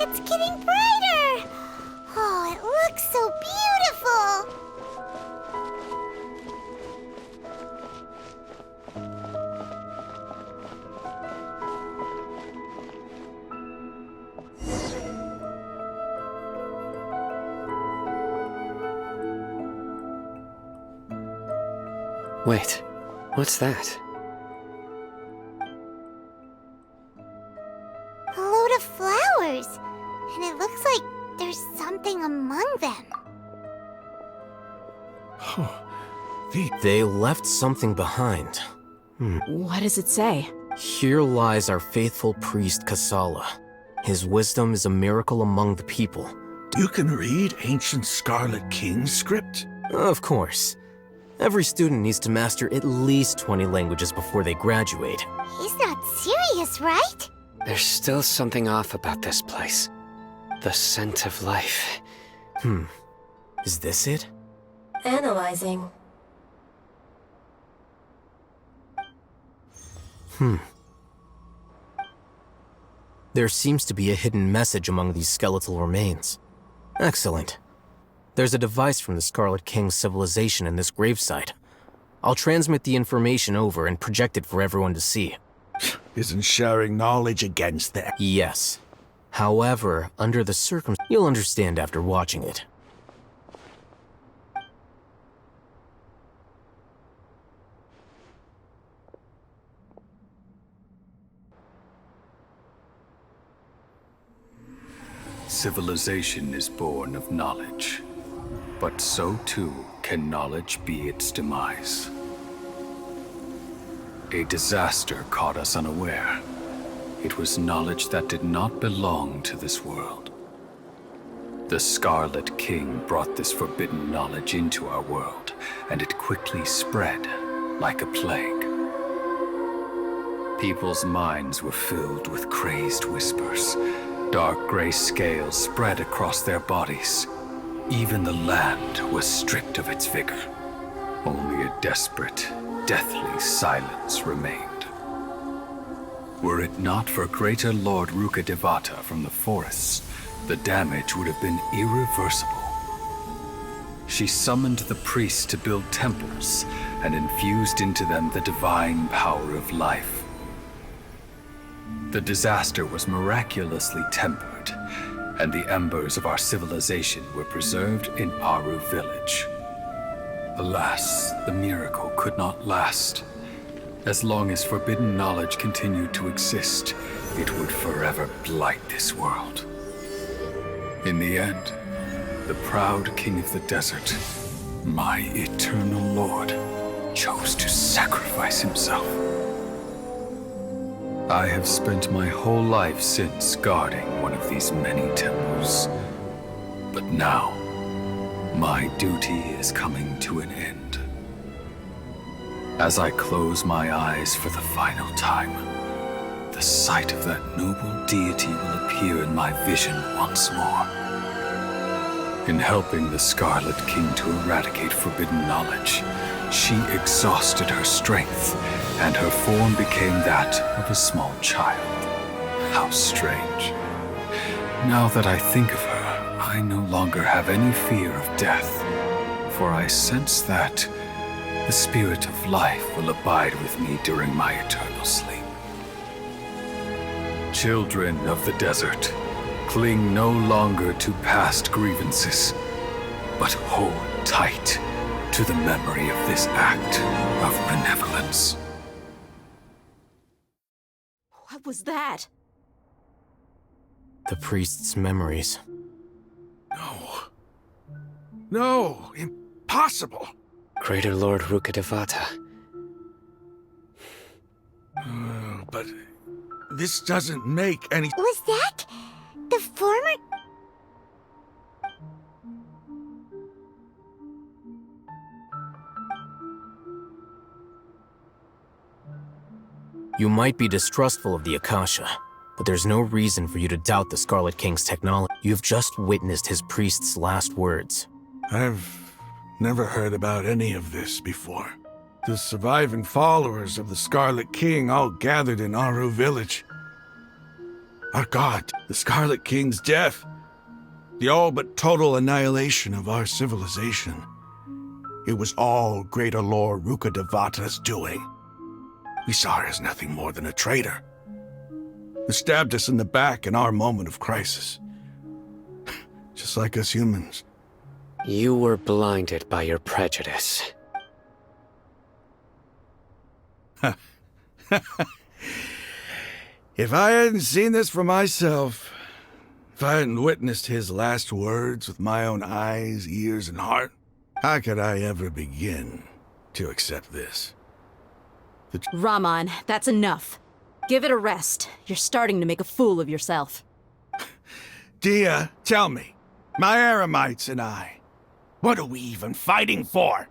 It's getting brighter! Oh, it looks so beautiful! Wait, what's that? A load of flowers. And it looks like there's something among them. They left something behind. What does it say? Here lies our faithful priest Kasala. His wisdom is a miracle among the people. You can read ancient Scarlet King script? Of course. Every student needs to master at least 20 languages before they graduate. He's not serious, right? There's still something off about this place. The scent of life. Is this it? Analyzing. There seems to be a hidden message among these skeletal remains. Excellent. There's a device from the Scarlet King's civilization in this gravesite. I'll transmit the information over and project it for everyone to see. Isn't sharing knowledge against them? Yes. However, under the circumstances, you'll understand after watching it. Civilization is born of knowledge, but so too can knowledge be its demise. A disaster caught us unaware. It was knowledge that did not belong to this world. The Scarlet King brought this forbidden knowledge into our world, and it quickly spread like a plague. People's minds were filled with crazed whispers. Dark gray scales spread across their bodies. Even the land was stripped of its vigor. Only a desperate, deathly silence remained. Were it not for greater Lord Rukkhadevata from the forests, the damage would have been irreversible. She summoned the priests to build temples and infused into them the divine power of life. The disaster was miraculously tempered, and the embers of our civilization were preserved in Aru village. Alas, the miracle could not last. As long as forbidden knowledge continued to exist, it would forever blight this world. In the end, the proud king of the desert, my eternal lord, chose to sacrifice himself. I have spent my whole life since guarding one of these many temples. But now, my duty is coming to an end. As I close my eyes for the final time, the sight of that noble deity will appear in my vision once more. In helping the Scarlet King to eradicate forbidden knowledge, she exhausted her strength, and her form became that of a small child. How strange. Now that I think of her, I no longer have any fear of death, for I sense that the spirit of life will abide with me during my eternal sleep. Children of the desert, cling no longer to past grievances, but hold tight to the memory of this act of benevolence. What was that? The priest's memories. No, impossible. Greater Lord Rukkhadevata. But this doesn't make any... Was that the former... You might be distrustful of the Akasha, but there's no reason for you to doubt the Scarlet King's technology. You've just witnessed his priest's last words. I've never heard about any of this before. The surviving followers of the Scarlet King all gathered in Aru village. Our god, the Scarlet King's death. The all but total annihilation of our civilization. It was all Greater Lord Rukkhadevata's doing. We saw her as nothing more than a traitor, who stabbed us in the back in our moment of crisis. Just like us humans. You were blinded by your prejudice. If I hadn't seen this for myself, if I hadn't witnessed his last words with my own eyes, ears, and heart, how could I ever begin to accept this? Rahman, that's enough. Give it a rest. You're starting to make a fool of yourself. Dia, tell me, my Eremites and I, what are we even fighting for?